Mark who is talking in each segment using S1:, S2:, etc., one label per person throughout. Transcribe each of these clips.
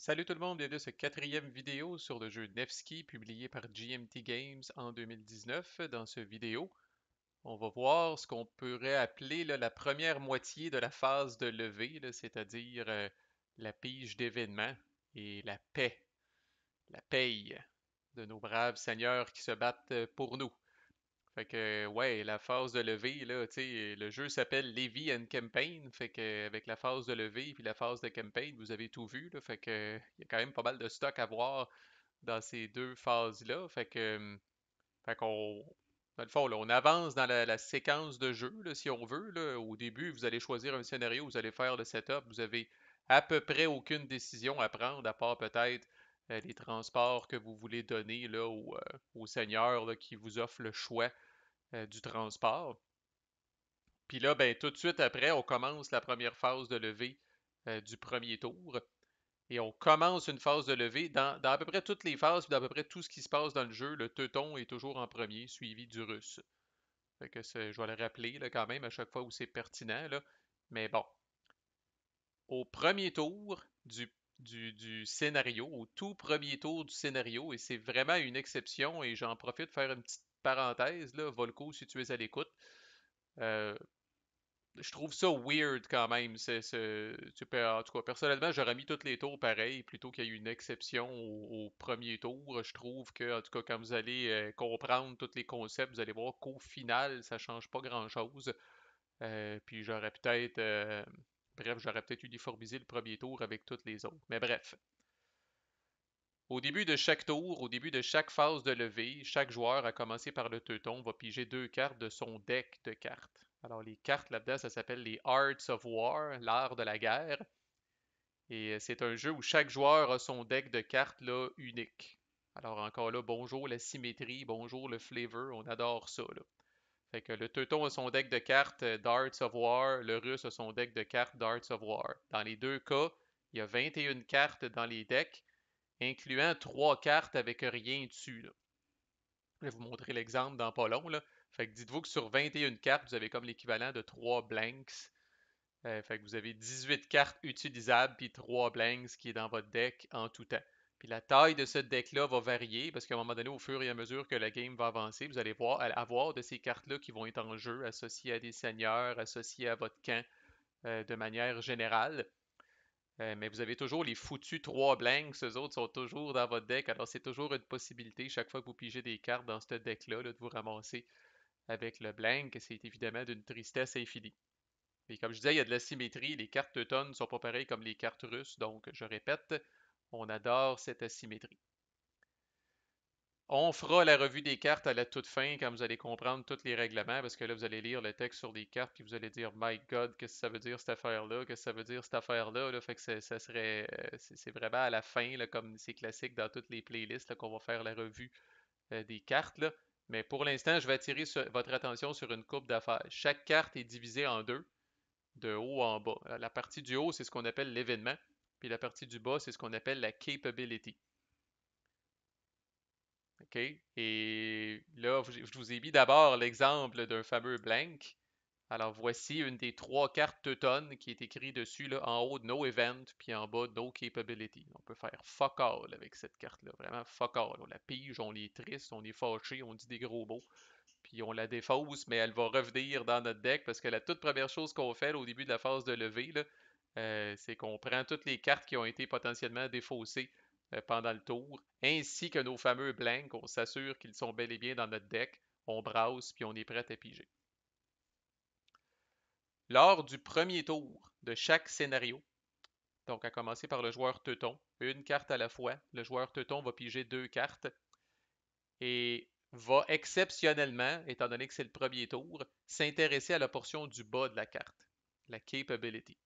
S1: Salut tout le monde, bienvenue à cette quatrième vidéo sur le jeu Nevsky publié par GMT Games en 2019. Dans cette vidéo, on va voir ce qu'on pourrait appeler là, la première moitié de la phase de levée, là, c'est-à-dire la pige d'événements et la paye de nos braves seigneurs qui se battent pour nous. Fait que, ouais, la phase de levée, là, tu sais, le jeu s'appelle Levy and Campaign. Fait que, avec la phase de levée puis la phase de campaign, vous avez tout vu, là. Fait que, il y a quand même pas mal de stock à voir dans ces deux phases-là. Fait qu'on, dans le fond, là, on avance dans la séquence de jeu, là, si on veut, là. Au début, vous allez choisir un scénario, vous allez faire le setup, vous avez à peu près aucune décision à prendre, à part peut-être les transports que vous voulez donner là, au seigneur là, qui vous offre le choix du transport. Puis là, ben, tout de suite après, on commence la première phase de levée du premier tour. Et on commence une phase de levée. Dans à peu près toutes les phases, puis dans à peu près tout ce qui se passe dans le jeu, le teuton est toujours en premier, suivi du russe. Fait que je vais le rappeler là, quand même à chaque fois où c'est pertinent. Là. Mais bon, au premier tour du scénario, au tout premier tour du scénario, et c'est vraiment une exception, et j'en profite pour faire une petite parenthèse, là, Volko, si tu es à l'écoute. Euh, je trouve ça weird quand même. En tout cas, personnellement, j'aurais mis toutes les tours pareil plutôt qu'il y ait une exception au premier tour. Je trouve que, en tout cas, quand vous allez comprendre tous les concepts, vous allez voir qu'au final, ça change pas grand-chose. Puis j'aurais peut-être uniformisé le premier tour avec toutes les autres. Mais bref. Au début de chaque tour, au début de chaque phase de levée, chaque joueur, à commencer par le teuton, va piger deux cartes de son deck de cartes. Alors les cartes là-dedans, ça s'appelle les Arts of War, l'art de la guerre. Et c'est un jeu où chaque joueur a son deck de cartes là, unique. Alors encore là, bonjour la symétrie, bonjour le flavor, on adore ça. Là. Fait que le teuton a son deck de cartes d'Arts of War, le russe a son deck de cartes d'Arts of War. Dans les deux cas, il y a 21 cartes dans les decks, incluant trois cartes avec rien dessus. Là. Je vais vous montrer l'exemple dans pas long. Là. Fait que dites-vous que sur 21 cartes, vous avez comme l'équivalent de 3 blanks. Fait que vous avez 18 cartes utilisables puis 3 blanks qui est dans votre deck en tout temps. Puis la taille de ce deck-là va varier parce qu'à un moment donné, au fur et à mesure que la game va avancer, vous allez avoir de ces cartes-là qui vont être en jeu, associées à des seigneurs, associées à votre camp de manière générale. Mais vous avez toujours les foutus 3 blanks, eux autres sont toujours dans votre deck, alors c'est toujours une possibilité chaque fois que vous pigez des cartes dans ce deck-là là, de vous ramasser avec le blank. C'est évidemment d'une tristesse infinie. Et comme je disais, il y a de la symétrie, les cartes teutones ne sont pas pareilles comme les cartes russes, donc je répète, on adore cette asymétrie. On fera la revue des cartes à la toute fin quand vous allez comprendre tous les règlements, parce que là, vous allez lire le texte sur des cartes, puis vous allez dire, My God, qu'est-ce que ça veut dire cette affaire-là, qu'est-ce que ça veut dire cette affaire-là, là? Fait que ça serait, c'est vraiment à la fin, là, comme c'est classique dans toutes les playlists, là, qu'on va faire la revue des cartes, là. Mais pour l'instant, je vais attirer votre attention sur une coupe d'affaires. Chaque carte est divisée en deux, de haut en bas. La partie du haut, c'est ce qu'on appelle l'événement, puis la partie du bas, c'est ce qu'on appelle la capability. OK? Et là, je vous ai mis d'abord l'exemple d'un fameux blank. Alors, voici une des trois cartes teutones qui est écrit dessus, là, en haut, No Event, puis en bas, No Capability. On peut faire fuck all avec cette carte-là. Vraiment fuck all. On la pige, on est triste, on est fâché, on dit des gros mots, puis on la défausse, mais elle va revenir dans notre deck parce que la toute première chose qu'on fait là, au début de la phase de levée, là, c'est qu'on prend toutes les cartes qui ont été potentiellement défaussées pendant le tour, ainsi que nos fameux blanks. On s'assure qu'ils sont bel et bien dans notre deck. On brasse, puis on est prêt à piger. Lors du premier tour de chaque scénario, donc à commencer par le joueur teuton, une carte à la fois, le joueur teuton va piger deux cartes et va exceptionnellement, étant donné que c'est le premier tour, s'intéresser à la portion du bas de la carte, la capability.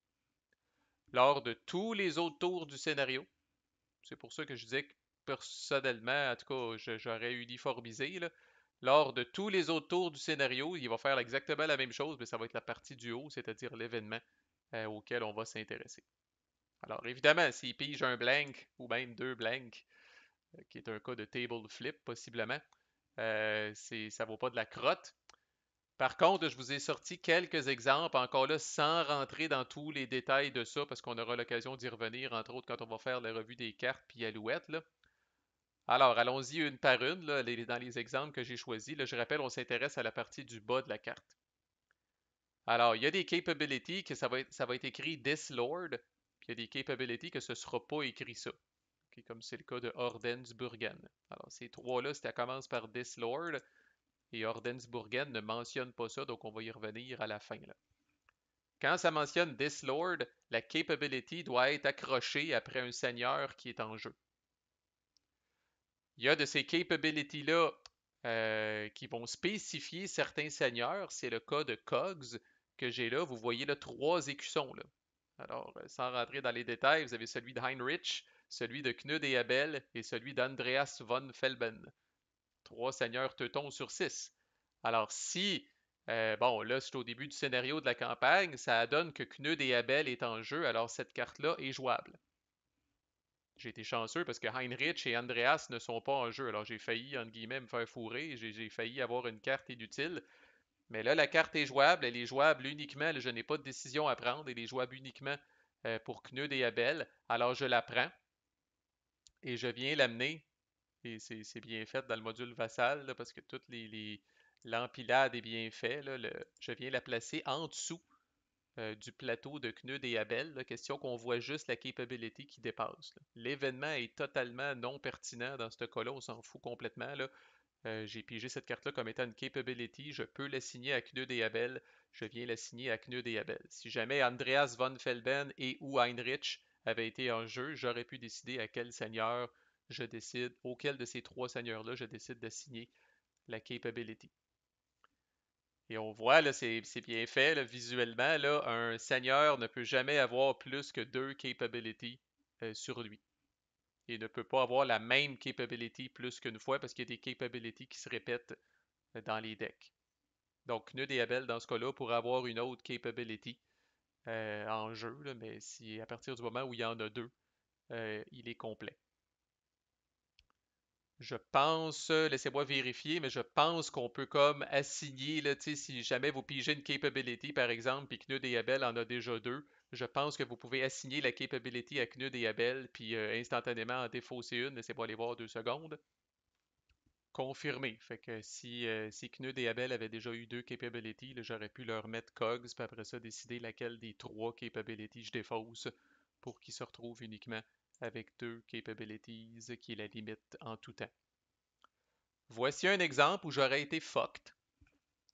S1: Lors de tous les autres tours du scénario, c'est pour ça que je disais que personnellement, en tout cas, j'aurais uniformisé, là. Lors de tous les autres tours du scénario, il va faire exactement la même chose, mais ça va être la partie du haut, c'est-à-dire l'événement auquel on va s'intéresser. Alors évidemment, s'il pige un blank ou même deux blanks, qui est un cas de table flip possiblement, ça vaut pas de la crotte. Par contre, je vous ai sorti quelques exemples, encore là, sans rentrer dans tous les détails de ça, parce qu'on aura l'occasion d'y revenir, entre autres, quand on va faire la revue des cartes puis Alouette, là. Alors, allons-y une par une, là, dans les exemples que j'ai choisis. Là, je rappelle, on s'intéresse à la partie du bas de la carte. Alors, il y a des capabilities que ça va être écrit This Lord, puis il y a des capabilities que ce ne sera pas écrit ça. Ok, comme c'est le cas de Ordensburgen. Alors, ces trois-là, ça commence par This Lord, et Ordensburgen ne mentionne pas ça, donc on va y revenir à la fin, là. Quand ça mentionne This Lord, la capability doit être accrochée après un seigneur qui est en jeu. Il y a de ces capabilities-là qui vont spécifier certains seigneurs. C'est le cas de Cogs que j'ai là. Vous voyez là trois écussons, là. Alors, sans rentrer dans les détails, vous avez celui de Heinrich, celui de Knud et Abel et celui d'Andreas von Felben. Trois seigneurs teutons sur six. Alors, si, bon, là, c'est au début du scénario de la campagne, ça donne que Knud et Abel est en jeu, alors cette carte-là est jouable. J'ai été chanceux parce que Heinrich et Andreas ne sont pas en jeu. Alors j'ai failli, entre guillemets, me faire fourrer. J'ai failli avoir une carte inutile. Mais là, la carte est jouable. Elle est jouable uniquement. Je n'ai pas de décision à prendre. Elle est jouable uniquement pour Knud et Abel. Alors je la prends et je viens l'amener. Et c'est bien fait dans le module vassal là, parce que toute l'empilade est bien fait. Là, je viens la placer en dessous du plateau de Knud et Abel. Là, question qu'on voit juste la capability qui dépasse. L'événement est totalement non pertinent dans ce cas-là, on s'en fout complètement. Là. J'ai pigé cette carte-là comme étant une capability. Je peux l'assigner à Knud et Abel. Je viens l'assigner à Knud et Abel. Si jamais Andreas von Felben et ou Heinrich avaient été en jeu, j'aurais pu décider à quel seigneur je décide, auquel de ces trois seigneurs-là je décide d'assigner la capability. Et on voit, là, c'est bien fait, là, visuellement, là, un seigneur ne peut jamais avoir plus que deux capabilities sur lui. Il ne peut pas avoir la même capability plus qu'une fois parce qu'il y a des capabilities qui se répètent dans les decks. Donc, Knud et Abel, dans ce cas-là, pourraient avoir une autre capability en jeu, là, mais si à partir du moment où il y en a deux, il est complet. Je pense, laissez-moi vérifier, mais je pense qu'on peut comme assigner, là, si jamais vous pigez une capability, par exemple, puis Knud et Abel en a déjà deux, je pense que vous pouvez assigner la capability à Knud et Abel, puis instantanément en défausser une. Laissez-moi aller voir 2 secondes. Confirmé. Fait que si Knud et Abel avaient déjà eu deux capabilities, j'aurais pu leur mettre Cogs, puis après ça, décider laquelle des trois capabilities je défausse pour qu'ils se retrouvent uniquement avec deux capabilities, qui est la limite en tout temps. Voici un exemple où j'aurais été fucked.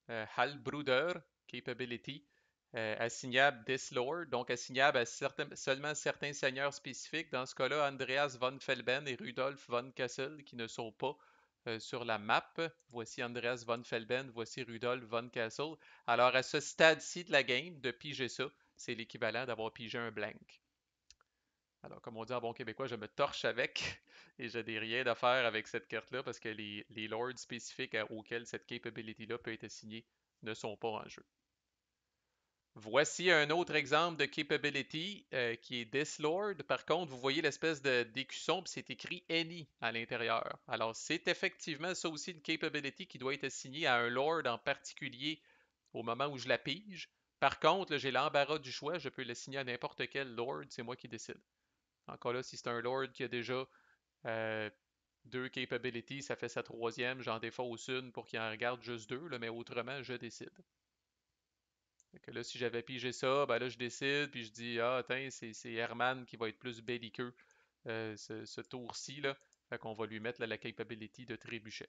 S1: Halbruder Capability, assignable This Lord, donc assignable à seulement certains seigneurs spécifiques. Dans ce cas-là, Andreas von Felben et Rudolf von Kassel qui ne sont pas sur la map. Voici Andreas von Felben, voici Rudolf von Kassel. Alors à ce stade-ci de la game, de piger ça, c'est l'équivalent d'avoir pigé un blank. Alors, comme on dit en bon québécois, je me torche avec et je n'ai rien à faire avec cette carte-là parce que les lords spécifiques auxquels cette capability-là peut être assignée ne sont pas en jeu. Voici un autre exemple de capability qui est This Lord. Par contre, vous voyez l'espèce d'écusson, puis c'est écrit Any à l'intérieur. Alors, c'est effectivement ça aussi une capability qui doit être assignée à un Lord en particulier au moment où je la pige. Par contre, j'ai l'embarras du choix, je peux l'assigner à n'importe quel Lord, c'est moi qui décide. Encore là, si c'est un Lord qui a déjà euh, deux capabilities, ça fait sa troisième, j'en défausse une pour qu'il en regarde juste deux, là, mais autrement, je décide. Fait que là, si j'avais pigé ça, ben là, je décide, puis je dis, ah, attends, c'est Herman qui va être plus belliqueux ce tour-ci, là. Fait qu'on va lui mettre là, la capability de trébuchet.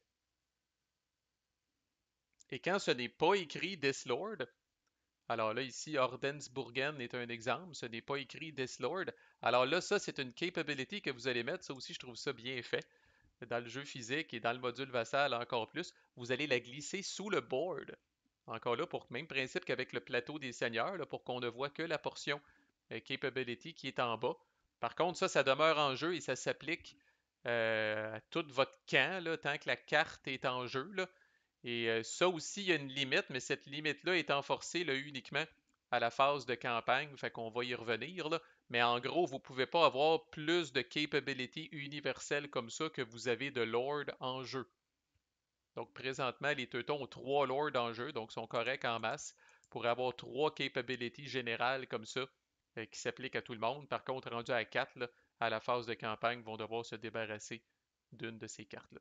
S1: Et quand ce n'est pas écrit This Lord, alors là, ici, Ordensburgen est un exemple, ce n'est pas écrit This Lord. Alors là, ça, c'est une capability que vous allez mettre, ça aussi, je trouve ça bien fait. Dans le jeu physique et dans le module vassal encore plus, vous allez la glisser sous le board. Encore là, pour le même principe qu'avec le plateau des seigneurs, là, pour qu'on ne voit que la portion capability qui est en bas. Par contre, ça demeure en jeu et ça s'applique à tout votre camp, là, tant que la carte est en jeu. Là. Et ça aussi, il y a une limite, mais cette limite-là est enforcée là, uniquement à la phase de campagne, fait qu'on va y revenir. Là. Mais en gros, vous ne pouvez pas avoir plus de capability universelle comme ça que vous avez de Lord en jeu. Donc présentement, les Teutons ont 3 lords en jeu, donc sont corrects en masse pour avoir 3 capabilities générales comme ça qui s'appliquent à tout le monde. Par contre, rendu à 4, là, à la phase de campagne, vont devoir se débarrasser d'une de ces cartes-là.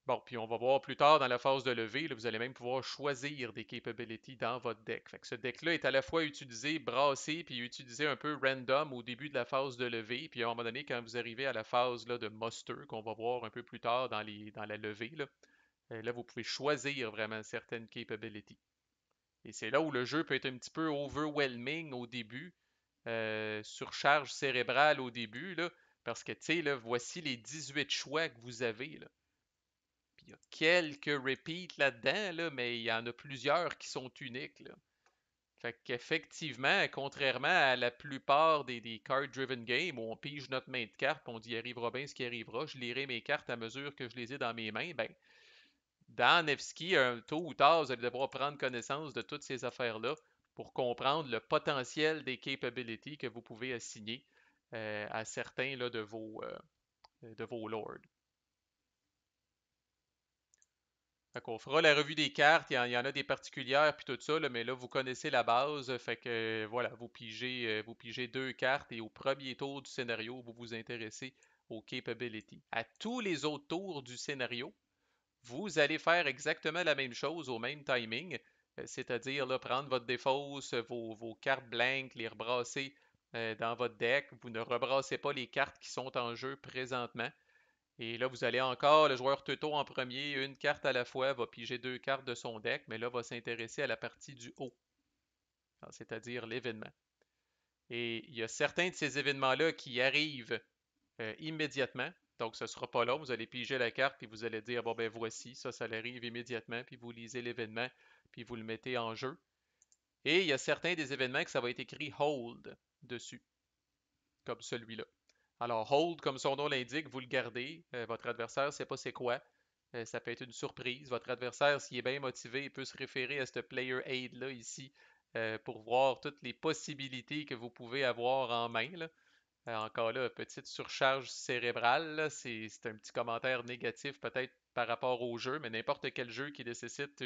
S1: Bon, puis on va voir plus tard dans la phase de levée, là, vous allez même pouvoir choisir des capabilities dans votre deck. Fait que ce deck-là est à la fois utilisé, brassé, puis utilisé un peu random au début de la phase de levée. Puis à un moment donné, quand vous arrivez à la phase là, de muster, qu'on va voir un peu plus tard dans la levée, là, vous pouvez choisir vraiment certaines capabilities. Et c'est là où le jeu peut être un petit peu overwhelming au début, surcharge cérébrale au début, là, parce que, tu sais, là, voici les 18 choix que vous avez, là. Puis il y a quelques repeats là-dedans, là, mais il y en a plusieurs qui sont uniques, là. Fait qu'effectivement, contrairement à la plupart des card-driven games où on pige notre main de cartes, on dit arrivera bien ce qui arrivera, je lirai mes cartes à mesure que je les ai dans mes mains, ben, dans Nevsky, tôt ou tard, vous allez devoir prendre connaissance de toutes ces affaires-là pour comprendre le potentiel des capabilities que vous pouvez assigner à certains là, de vos lords. Fait qu'on fera la revue des cartes, il y en a des particulières puis tout ça, là, mais là, vous connaissez la base. Fait que voilà, vous pigez deux cartes et au premier tour du scénario, vous vous intéressez aux capabilities. À tous les autres tours du scénario, vous allez faire exactement la même chose au même timing, c'est-à-dire là, prendre votre défausse, vos cartes blanques, les rebrasser dans votre deck. Vous ne rebrassez pas les cartes qui sont en jeu présentement. Et là, vous allez encore, le joueur Teuton en premier, une carte à la fois, va piger deux cartes de son deck, mais là, va s'intéresser à la partie du haut, c'est-à-dire l'événement. Et il y a certains de ces événements-là qui arrivent immédiatement. Donc, ce ne sera pas long. Vous allez piger la carte, puis vous allez dire, bon, ben voici, ça arrive immédiatement, puis vous lisez l'événement, puis vous le mettez en jeu. Et il y a certains des événements que ça va être écrit Hold dessus, comme celui-là. Alors, Hold, comme son nom l'indique, vous le gardez. Votre adversaire ne sait pas c'est quoi. Ça peut être une surprise. Votre adversaire, s'il est bien motivé, il peut se référer à ce Player Aid-là ici pour voir toutes les possibilités que vous pouvez avoir en main, là. Encore là, petite surcharge cérébrale, c'est un petit commentaire négatif peut-être par rapport au jeu, mais n'importe quel jeu qui nécessite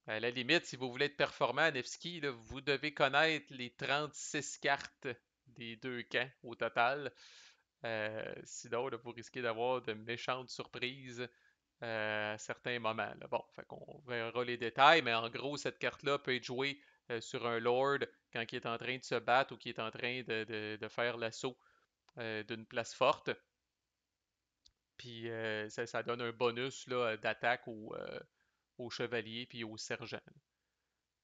S1: à la limite, si vous voulez être performant à Nevsky, là, vous devez connaître les 36 cartes des deux camps au total. Sinon, là, vous risquez d'avoir de méchantes surprises à certains moments, là. Bon, fait qu'on verra les détails, mais en gros, cette carte-là peut être jouée sur un Lord quand il est en train de se battre ou qui est en train de faire l'assaut d'une place forte. Puis ça donne un bonus là, d'attaque au chevalier puis au sergent.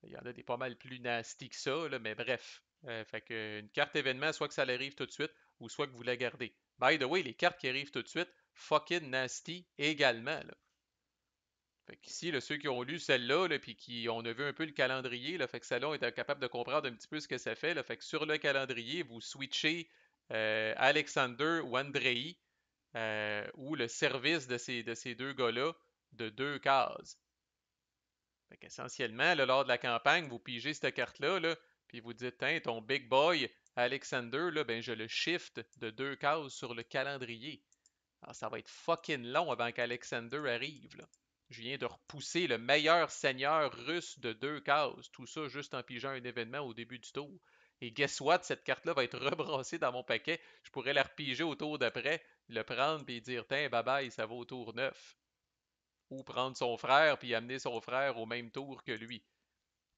S1: Il y en a des pas mal plus nasty que ça, là, mais bref. Fait que une carte événement, soit que ça arrive tout de suite, ou soit que vous la gardez. By the way, les cartes qui arrivent tout de suite, fucking nasty également, là. Fait qu'ici, là, ceux qui ont lu celle-là, là, puis qui on a vu un peu le calendrier, là, fait que celle-là, on était capable de comprendre un petit peu ce que ça fait. Là, fait que sur le calendrier, vous switchez Alexander ou Andrei, ou le service de ces deux gars-là, de deux cases. Fait qu'essentiellement, là, lors de la campagne, vous pigez cette carte-là, là, puis vous dites, hein, ton big boy, Alexander, là, ben, je le shift de deux cases sur le calendrier. Alors, ça va être fucking long avant qu'Alexander arrive, là. Je viens de repousser le meilleur seigneur russe de deux cases. Tout ça juste en pigeant un événement au début du tour. Et guess what? Cette carte-là va être rebrassée dans mon paquet. Je pourrais la repiger au tour d'après, le prendre et dire, tiens, bye bye, ça va au tour 9. Ou prendre son frère puis amener son frère au même tour que lui.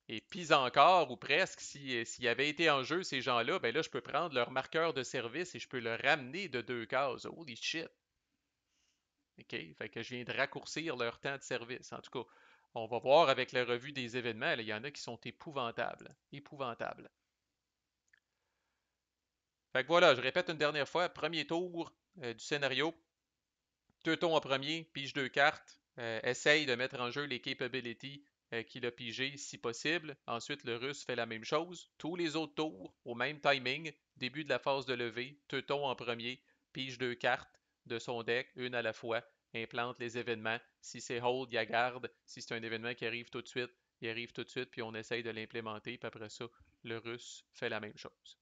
S1: Et pis encore, ou presque, s'il avait été en jeu, ces gens-là, ben là, je peux prendre leur marqueur de service et je peux le ramener de deux cases. Holy shit! OK? Fait que je viens de raccourcir leur temps de service. En tout cas, on va voir avec la revue des événements, là, il y en a qui sont épouvantables. Épouvantables. Fait que voilà, je répète une dernière fois. Premier tour du scénario. Teuton en premier, pige deux cartes. Essaye de mettre en jeu les capabilities qu'il a pigées si possible. Ensuite, le russe fait la même chose. Tous les autres tours, au même timing. Début de la phase de levée. Teuton en premier, pige deux cartes de son deck, une à la fois. Implante les événements. Si c'est hold, il la garde. Si c'est un événement qui arrive tout de suite, il arrive tout de suite, puis on essaye de l'implémenter. Puis après ça, le russe fait la même chose.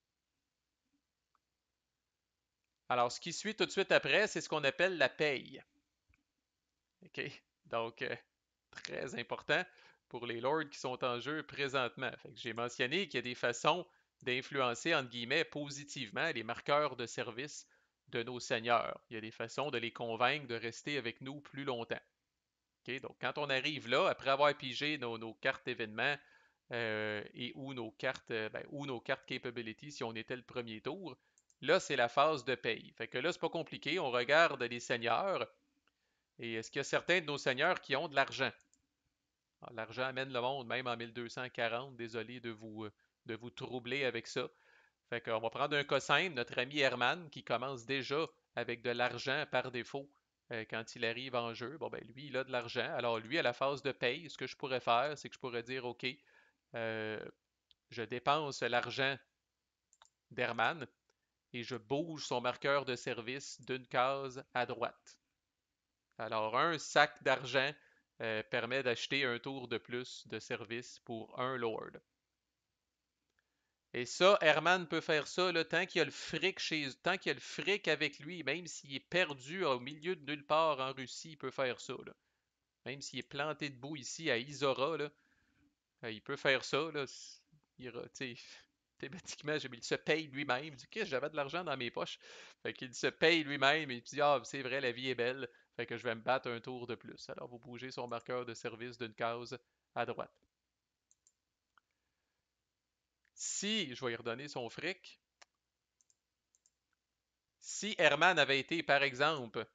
S1: Alors, ce qui suit tout de suite après, c'est ce qu'on appelle la paye. OK? Donc, très important pour les lords qui sont en jeu présentement. Fait que j'ai mentionné qu'il y a des façons d'influencer, entre guillemets, positivement les marqueurs de service de nos seigneurs. Il y a des façons de les convaincre de rester avec nous plus longtemps. OK? Donc, quand on arrive là, après avoir pigé nos cartes événements et ou nos cartes capability si on était le premier tour, là, c'est la phase de paye. Fait que là, c'est pas compliqué. On regarde les seigneurs et est-ce qu'il y a certains de nos seigneurs qui ont de l'argent? L'argent amène le monde, même en 1240. Désolé de vous troubler avec ça. Fait qu'on va prendre un cas simple, notre ami Herman, qui commence déjà avec de l'argent par défaut quand il arrive en jeu. Bon, ben lui, il a de l'argent. Alors lui, à la phase de paye, ce que je pourrais faire, c'est que je pourrais dire, OK, euh, je dépense l'argent d'Herman et je bouge son marqueur de service d'une case à droite. Alors, un sac d'argent permet d'acheter un tour de plus de service pour un lord. Et ça, Herman peut faire ça là, tant qu'il y a le fric tant qu'il y a le fric avec lui, même s'il est perdu au milieu de nulle part en Russie, il peut faire ça. Là. Même s'il est planté debout ici à Isora, là, il peut faire ça. Là. Thématiquement, il se paye lui-même. Il dit, qu'est-ce j'avais de l'argent dans mes poches. Fait qu'il se paye lui-même et il dit, ah, c'est vrai, la vie est belle. Fait que je vais me battre un tour de plus. Alors, vous bougez son marqueur de service d'une case à droite. Si, je vais lui redonner son fric, si Herman avait été, par exemple,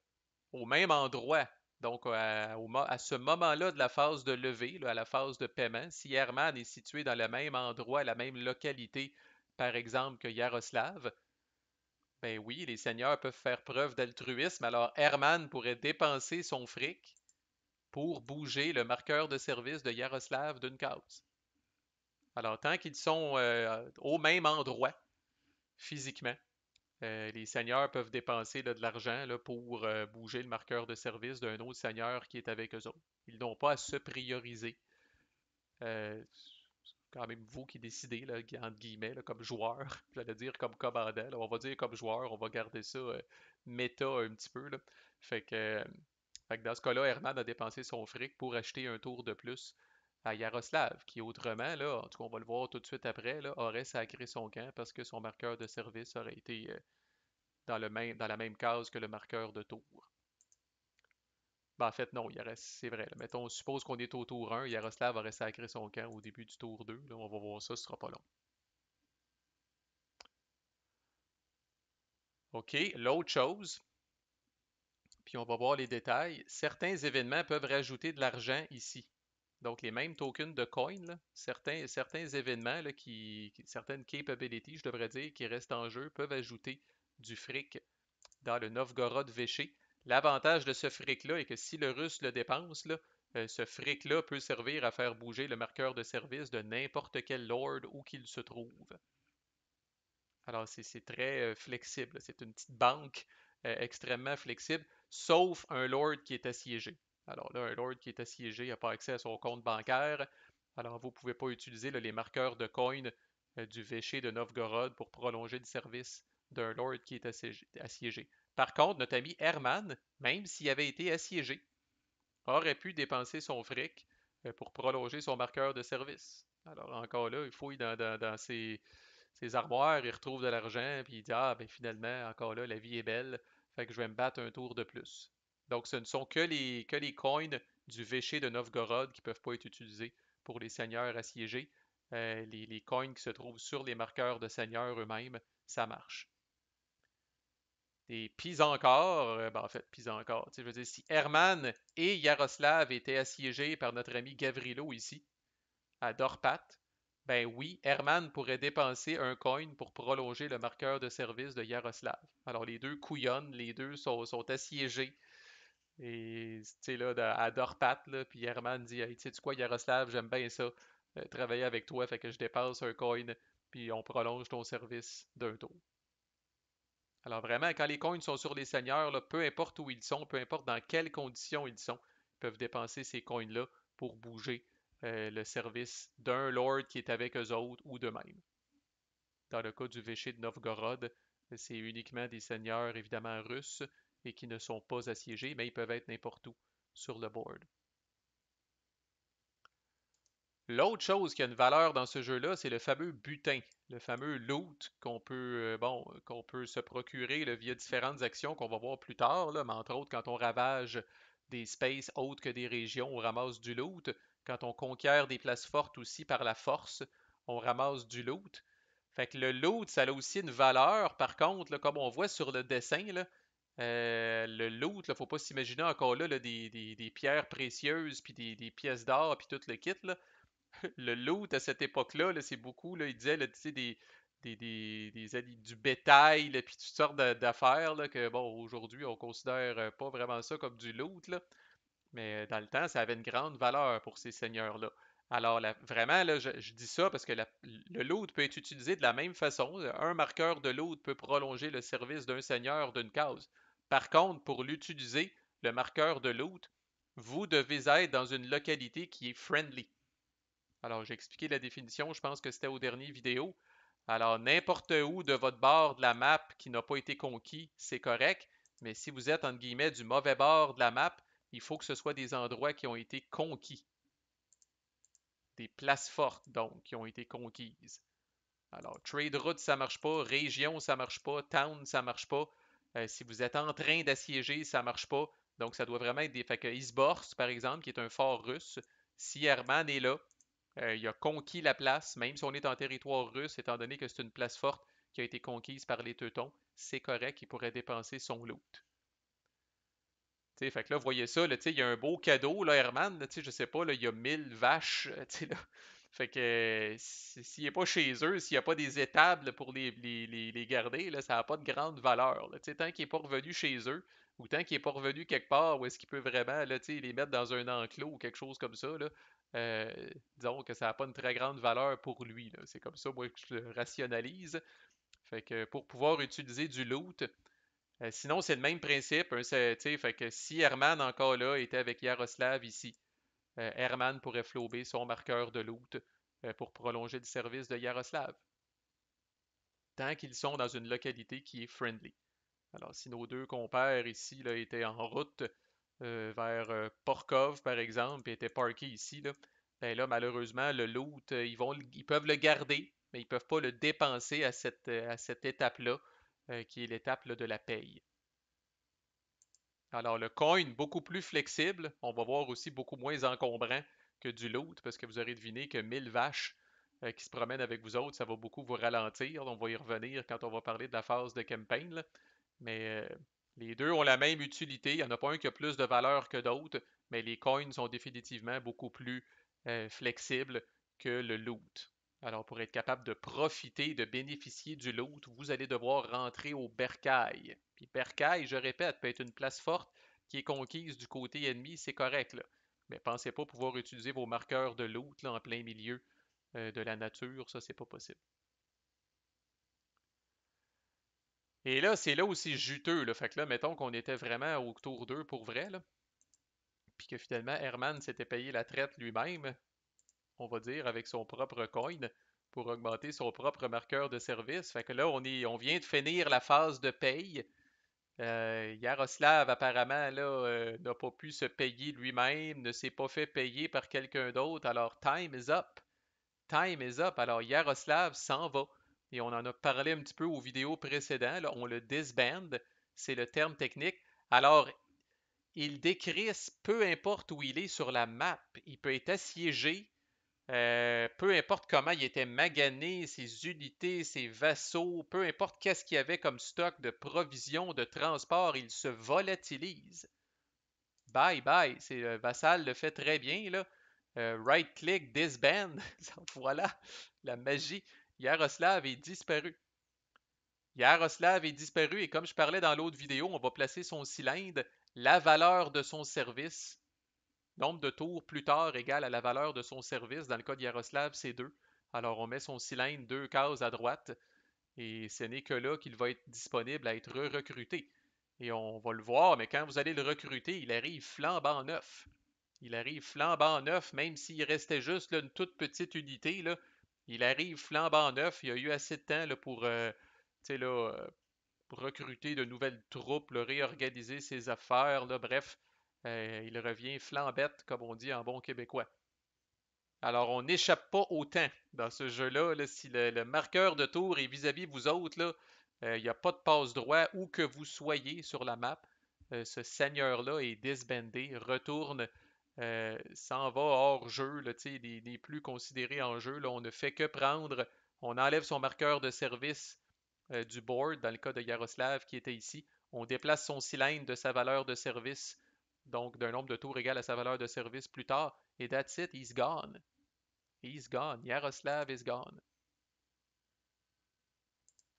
S1: au même endroit, donc à ce moment-là de la phase de levée, là, à la phase de paiement, si Herman est situé dans le même endroit, la même localité, par exemple, que Yaroslav, ben oui, les seigneurs peuvent faire preuve d'altruisme, alors Herman pourrait dépenser son fric pour bouger le marqueur de service de Yaroslav d'une case. Alors, tant qu'ils sont au même endroit, physiquement, les seigneurs peuvent dépenser là, de l'argent là, pour bouger le marqueur de service d'un autre seigneur qui est avec eux autres. Ils n'ont pas à se prioriser. C'est quand même vous qui décidez, là, entre guillemets, là, comme joueur. J'allais dire comme commandant. Là, on va dire comme joueur, on va garder ça méta un petit peu. Là. Fait que, euh, fait que dans ce cas-là, Herman a dépensé son fric pour acheter un tour de plus à Yaroslav, qui autrement, là, en tout cas on va le voir tout de suite après, là, aurait sacré son camp parce que son marqueur de service aurait été dans la même case que le marqueur de tour. Ben, en fait, non, c'est vrai. Là. Mettons, on suppose qu'on est au tour 1, Yaroslav aurait sacré son camp au début du tour 2. Là, on va voir ça, ce sera pas long. OK, l'autre chose, puis on va voir les détails. Certains événements peuvent rajouter de l'argent ici. Donc, les mêmes tokens de coin, là, certains événements, là, certaines capabilities, je devrais dire, qui restent en jeu, peuvent ajouter du fric dans le Novgorod Véché. L'avantage de ce fric-là est que si le russe le dépense, là, ce fric-là peut servir à faire bouger le marqueur de service de n'importe quel lord où qu'il se trouve. Alors, c'est très flexible. C'est une petite banque extrêmement flexible, sauf un lord qui est assiégé. Alors là, un lord qui est assiégé n'a pas accès à son compte bancaire. Alors, vous ne pouvez pas utiliser là, les marqueurs de coin du Véché de Novgorod pour prolonger le service d'un lord qui est assiégé. Par contre, notre ami Herman, même s'il avait été assiégé, aurait pu dépenser son fric pour prolonger son marqueur de service. Alors encore là, il fouille dans ses armoires, il retrouve de l'argent, puis il dit, ah ben finalement, encore là, la vie est belle, fait que je vais me battre un tour de plus. Donc ce ne sont que les coins du Véché de Novgorod qui ne peuvent pas être utilisés pour les seigneurs assiégés. Les coins qui se trouvent sur les marqueurs de seigneurs eux-mêmes, ça marche. Et puis encore, ben en fait, puis encore, je veux dire, si Herman et Yaroslav étaient assiégés par notre ami Gavrilo ici, à Dorpat, ben oui, Herman pourrait dépenser un coin pour prolonger le marqueur de service de Yaroslav. Alors les deux couillonnent, les deux sont assiégés. Et tu sais, là, à Dorpat, là, puis Herman dit, hey, tu sais quoi, Yaroslav, j'aime bien ça, travailler avec toi, fait que je dépasse un coin, puis on prolonge ton service d'un tour. Alors vraiment, quand les coins sont sur les seigneurs, là, peu importe où ils sont, peu importe dans quelles conditions ils sont, ils peuvent dépenser ces coins-là pour bouger le service d'un lord qui est avec eux autres ou d'eux-mêmes. Dans le cas du Véché de Novgorod, C'est uniquement des seigneurs évidemment russes et qui ne sont pas assiégés, mais ils peuvent être n'importe où sur le board. L'autre chose qui a une valeur dans ce jeu-là, c'est le fameux butin, le fameux loot qu'on peut se procurer là, via différentes actions qu'on va voir plus tard, là, mais entre autres quand on ravage des spaces autres que des régions, on ramasse du loot. Quand on conquiert des places fortes aussi par la force, on ramasse du loot. Fait que le loot, ça a aussi une valeur. Par contre, là, comme on voit sur le dessin, là, le loot, il ne faut pas s'imaginer encore là, des pierres précieuses, puis des pièces d'or, puis tout le kit. Là. Le loot à cette époque-là, là, c'est beaucoup, là, il disait, là, tu sais, du bétail, là, puis toutes sortes d'affaires, là, que, bon, aujourd'hui, on considère pas vraiment ça comme du loot, là, mais dans le temps, ça avait une grande valeur pour ces seigneurs-là. Alors, vraiment, là, je dis ça parce que le loot peut être utilisé de la même façon. Un marqueur de loot peut prolonger le service d'un seigneur d'une case. Par contre, pour l'utiliser, le marqueur de loot, vous devez être dans une localité qui est friendly. Alors, j'ai expliqué la définition, je pense que c'était au dernier vidéo. Alors, n'importe où de votre bord de la map qui n'a pas été conquis, c'est correct. Mais si vous êtes, entre guillemets, du mauvais bord de la map, il faut que ce soit des endroits qui ont été conquis. Des places fortes, donc, qui ont été conquises. Alors, trade route, ça marche pas. Région, ça marche pas. Town, ça marche pas. Si vous êtes en train d'assiéger, ça marche pas. Donc, ça doit vraiment être des. Fait que Isborsk, par exemple, qui est un fort russe, si Herman est là, il a conquis la place, même si on est en territoire russe, étant donné que c'est une place forte qui a été conquise par les Teutons, c'est correct, il pourrait dépenser son loot. T'sais, fait que là, vous voyez ça, là, il y a un beau cadeau, là, Herman, là, je sais pas, là, il y a 1000 vaches, là. Fait que s'il n'est pas chez eux, s'il n'y a pas des étables pour les garder, là, ça n'a pas de grande valeur. Là. Tant qu'il n'est pas revenu chez eux, ou tant qu'il n'est pas revenu quelque part où est-ce qu'il peut vraiment là, les mettre dans un enclos ou quelque chose comme ça, là, disons que ça n'a pas une très grande valeur pour lui. Là. C'est comme ça, moi, que je le rationalise. Fait que pour pouvoir utiliser du loot, sinon, c'est le même principe. Fait que si Herman, encore là, était avec Yaroslav ici, Herman pourrait flober son marqueur de loot pour prolonger le service de Yaroslav, tant qu'ils sont dans une localité qui est friendly. Alors, si nos deux compères ici là, étaient en route vers Porkov, par exemple, et étaient parkés ici, là, ben là, malheureusement, le loot, ils peuvent le garder, mais ils ne peuvent pas le dépenser à cette étape-là, qui est l'étape là, de la paye. Alors, le coin, beaucoup plus flexible. On va voir aussi beaucoup moins encombrant que du loot, parce que vous aurez deviné que 1000 vaches qui se promènent avec vous autres, ça va beaucoup vous ralentir. On va y revenir quand on va parler de la phase de campagne. Là. Mais les deux ont la même utilité. Il n'y en a pas un qui a plus de valeur que d'autres, mais les coins sont définitivement beaucoup plus flexibles que le loot. Alors, pour être capable de profiter, de bénéficier du loot, vous allez devoir rentrer au bercail. Puis bercail, je répète, peut être une place forte qui est conquise du côté ennemi, c'est correct, là. Mais pensez pas pouvoir utiliser vos marqueurs de loot là, en plein milieu de la nature, ça, c'est pas possible. Et là, c'est là aussi juteux, là. Fait que là, mettons qu'on était vraiment au tour 2 pour vrai, là. Puis que finalement, Herman s'était payé la traite lui-même, on va dire, avec son propre coin pour augmenter son propre marqueur de service. Fait que là, on vient de finir la phase de paye. Yaroslav, apparemment, là, n'a pas pu se payer lui-même, ne s'est pas fait payer par quelqu'un d'autre. Alors, time is up. Time is up. Alors, Yaroslav s'en va. Et on en a parlé un petit peu aux vidéos précédentes. Là, on le disband. C'est le terme technique. Alors, il décrisse peu importe où il est sur la map. Il peut être assiégé, peu importe comment il était magané, ses unités, ses vassaux, peu importe qu'est-ce qu'il y avait comme stock de provisions, de transport, il se volatilise. Bye bye. Vassal le fait très bien, là. Right-click, disband. Voilà, la magie. Yaroslav est disparu. Yaroslav est disparu et comme je parlais dans l'autre vidéo, on va placer son cylindre, la valeur de son service. Nombre de tours plus tard égale à la valeur de son service. Dans le cas de Yaroslav, c'est 2. Alors on met son cylindre 2 cases à droite et ce n'est que là qu'il va être disponible à être recruté. Et on va le voir, mais quand vous allez le recruter, il arrive flambant neuf. Il arrive flambant neuf, même s'il restait juste là, une toute petite unité. Là, il arrive flambant neuf. Il y a eu assez de temps là, pour là, recruter de nouvelles troupes, là, réorganiser ses affaires, là, bref, il revient flambette, comme on dit en bon québécois. Alors, on n'échappe pas au temps dans ce jeu-là. Là, si le marqueur de tour est vis-à-vis vous autres, là, il n'y a pas de passe-droit où que vous soyez sur la map. Ce seigneur-là est disbandé, retourne, s'en va hors jeu, là, il n'est plus considéré en jeu. Là, on ne fait que prendre, on enlève son marqueur de service du board, dans le cas de Yaroslav qui était ici. On déplace son cylindre de sa valeur de service, donc d'un nombre de tours égal à sa valeur de service plus tard. Et that's it, he's gone. He's gone. Yaroslav is gone.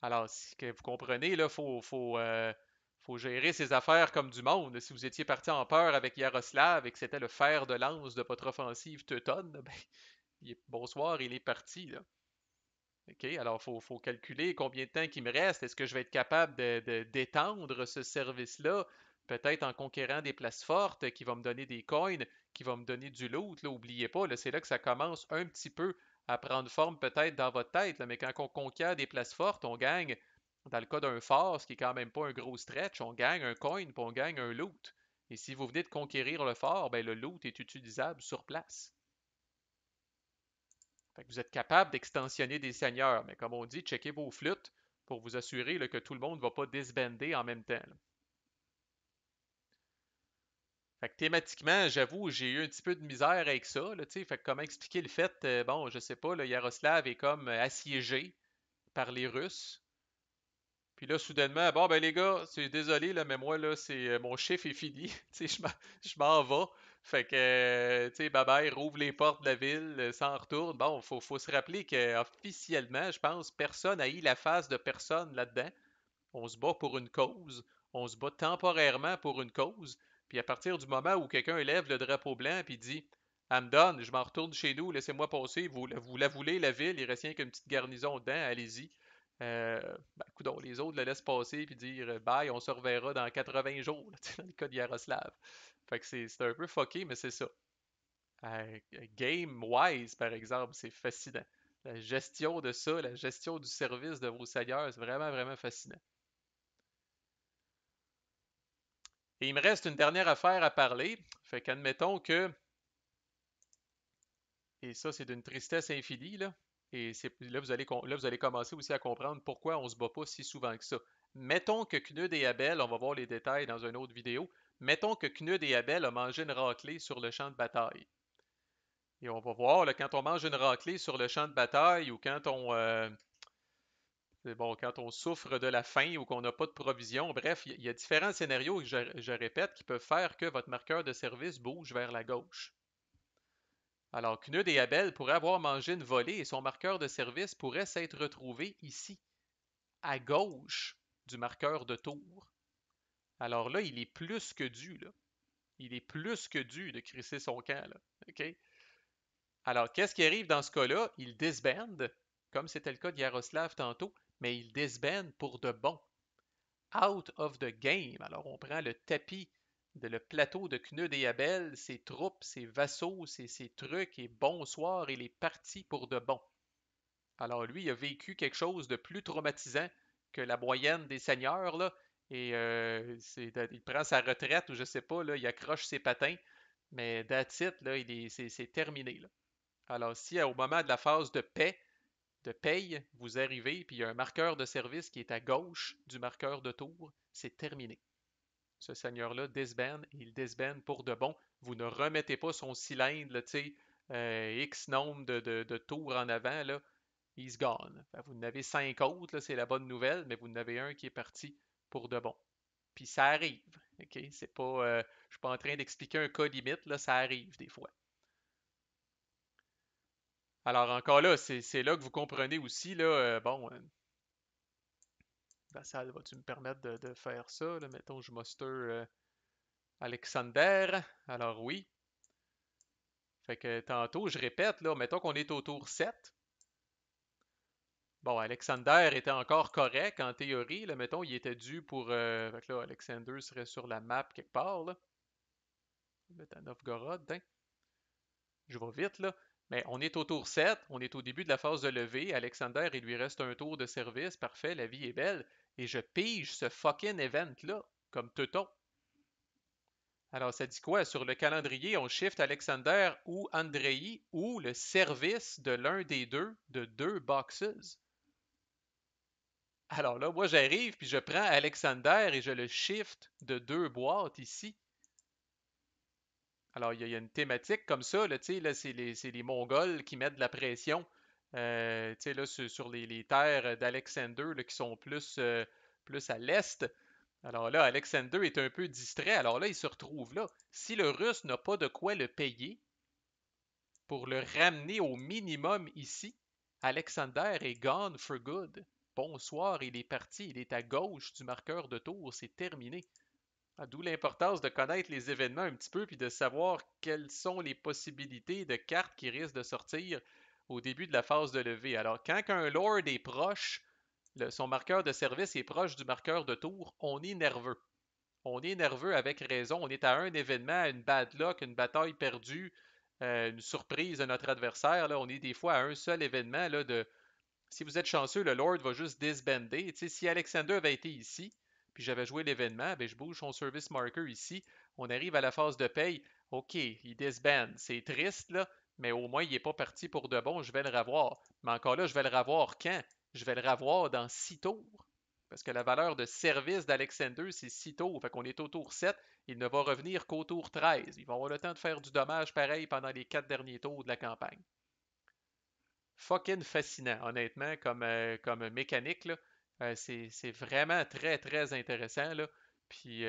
S1: Alors, si que vous comprenez, là, faut gérer ses affaires comme du monde. Si vous étiez parti en peur avec Yaroslav et que c'était le fer de lance de votre offensive teutonne, ben, bonsoir, il est parti, là. OK, alors faut calculer combien de temps il me reste. Est-ce que je vais être capable d'étendre ce service-là, peut-être en conquérant des places fortes qui vont me donner des coins, qui vont me donner du loot. Là, oubliez pas, là, c'est là que ça commence un petit peu à prendre forme peut-être dans votre tête. Là, mais quand on conquiert des places fortes, on gagne, dans le cas d'un fort, ce qui est quand même pas un gros stretch, on gagne un coin puis on gagne un loot. Et si vous venez de conquérir le fort, ben, le loot est utilisable sur place. Fait que vous êtes capable d'extensionner des seigneurs, mais comme on dit, checkez vos flûtes pour vous assurer là, que tout le monde ne va pas disbander en même temps. Là. Fait que thématiquement, j'avoue, j'ai eu un petit peu de misère avec ça. Là, fait que comment expliquer le fait, bon, je sais pas, là, Yaroslav est comme assiégé par les Russes. Puis là, soudainement, bon, ben les gars, c'est désolé, là, mais moi, là, c'est mon chiffre est fini. Je m'en vais. Fait que, tu sais, bye bye, rouvre les portes de la ville, s'en retourne. Bon, faut se rappeler qu'officiellement, je pense, personne n'a eu la face de personne là-dedans. On se bat pour une cause. On se bat temporairement pour une cause. Puis à partir du moment où quelqu'un élève le drapeau blanc puis dit I'm done, je m'en retourne chez nous, laissez-moi passer, vous la voulez, la ville, il reste rien qu'une petite garnison dedans, allez-y. Euh, coudonc, les autres le laissent passer puis dire bye, on se reverra dans 80 jours, là, dans le cas de Yaroslav. Fait que c'est un peu fucké, mais c'est ça. Game-wise, par exemple, c'est fascinant. La gestion de ça, la gestion du service de vos seigneurs, c'est vraiment, vraiment fascinant. Et il me reste une dernière affaire à parler. Fait qu'admettons que, et ça c'est d'une tristesse infinie, là, et là vous allez commencer aussi à comprendre pourquoi on se bat pas si souvent que ça. Mettons que Knud et Abel, on va voir les détails dans une autre vidéo, mettons que Knud et Abel ont mangé une raclée sur le champ de bataille. Et on va voir, là, quand on mange une raclée sur le champ de bataille ou quand on souffre de la faim ou qu'on n'a pas de provisions, bref, il y a différents scénarios, je répète, qui peuvent faire que votre marqueur de service bouge vers la gauche. Alors, Knud et Abel pourraient avoir mangé une volée et son marqueur de service pourrait s'être retrouvé ici, à gauche du marqueur de tour. Alors là, il est plus que dû, là. Il est plus que dû de crisser son camp, là. OK? Alors, qu'est-ce qui arrive dans ce cas-là? Il disband, comme c'était le cas de Yaroslav tantôt, mais il disband pour de bon. Out of the game. Alors, on prend le tapis le plateau de Knud et Abel, ses troupes, ses vassaux, ses trucs, et bonsoir, il est parti pour de bon. Alors, lui, il a vécu quelque chose de plus traumatisant que la moyenne des seigneurs, là, et il prend sa retraite, ou je sais pas, là, il accroche ses patins, mais that's it, là, c'est terminé. Là. Alors, si au moment de la phase de paix, de paye, vous arrivez, puis il y a un marqueur de service qui est à gauche du marqueur de tour, c'est terminé. Ce seigneur-là disband, et il disband pour de bon. Vous ne remettez pas son cylindre, tu sais, X nombre de tours en avant, là, he's gone. Vous en avez 5 autres, c'est la bonne nouvelle, mais vous en avez un qui est parti pour de bon. Puis ça arrive, ok? C'est pas, je suis pas en train d'expliquer un cas limite, là, ça arrive des fois. Alors encore là, c'est là que vous comprenez aussi, là, bon, ça va-tu me permettre de faire ça? Là? Mettons, je muster Alexander. Alors oui. Fait que tantôt, je répète, là, mettons qu'on est au tour 7. Bon, Alexander était encore correct en théorie. Là, mettons, il était dû pour. Fait que là, Alexander serait sur la map quelque part. Là. Je vais mettre à Novgorod. Hein. Je vais vite, là. Mais on est au tour 7. On est au début de la phase de levée. Alexander, il lui reste un tour de service. Parfait, la vie est belle. et je pige ce fucking event-là, comme Teuton. Alors, ça dit quoi? Sur le calendrier, on shift Alexander ou Andrei ou le service de l'un des deux de deux boxes. Alors là, moi, j'arrive puis je prends Alexander et je le shift de deux boîtes ici. Alors, il y a une thématique comme ça, là, tu sais, là, c'est les Mongols qui mettent de la pression, tu sais, là, sur les terres d'Alexander, là, qui sont plus à l'est. Alors là, Alexander est un peu distrait. Alors là, il se retrouve là. Si le Russe n'a pas de quoi le payer pour le ramener au minimum ici, Alexander est gone for good. Bonsoir, il est parti. Il est à gauche du marqueur de tour. C'est terminé. Ah, d'où l'importance de connaître les événements un petit peu puis de savoir quelles sont les possibilités de cartes qui risquent de sortir au début de la phase de levée. Alors, quand un Lord est proche, son marqueur de service est proche du marqueur de tour, on est nerveux. On est nerveux avec raison. On est à un événement, une bad luck, une bataille perdue, une surprise de notre adversaire. Là, on est des fois à un seul événement de si vous êtes chanceux, le Lord va juste disbander. Tu sais, si Alexander avait été ici, puis j'avais joué l'événement, ben je bouge son service marker ici. On arrive à la phase de paye. OK, il disband. C'est triste, là, mais au moins, il n'est pas parti pour de bon. Je vais le revoir. Mais encore là, je vais le revoir quand? Je vais le revoir dans 6 tours. Parce que la valeur de service d'Alexander, c'est 6 tours. Fait qu'on est au tour 7. Il ne va revenir qu'au tour 13. Il va avoir le temps de faire du dommage pareil pendant les 4 derniers tours de la campagne. Fucking fascinant, honnêtement, comme mécanique, là. C'est vraiment très, très intéressant, là. Puis,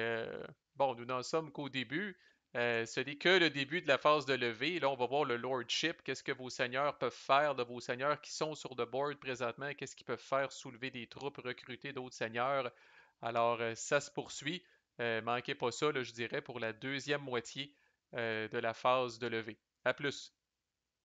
S1: bon, nous n'en sommes qu'au début. Ce n'est que le début de la phase de levée. Là, on va voir le Lordship. Qu'est-ce que vos seigneurs peuvent faire, de vos seigneurs qui sont sur le board présentement? Qu'est-ce qu'ils peuvent faire? Soulever des troupes, recruter d'autres seigneurs. Alors, ça se poursuit. Manquez pas ça, là, je dirais, pour la deuxième moitié de la phase de levée. À plus!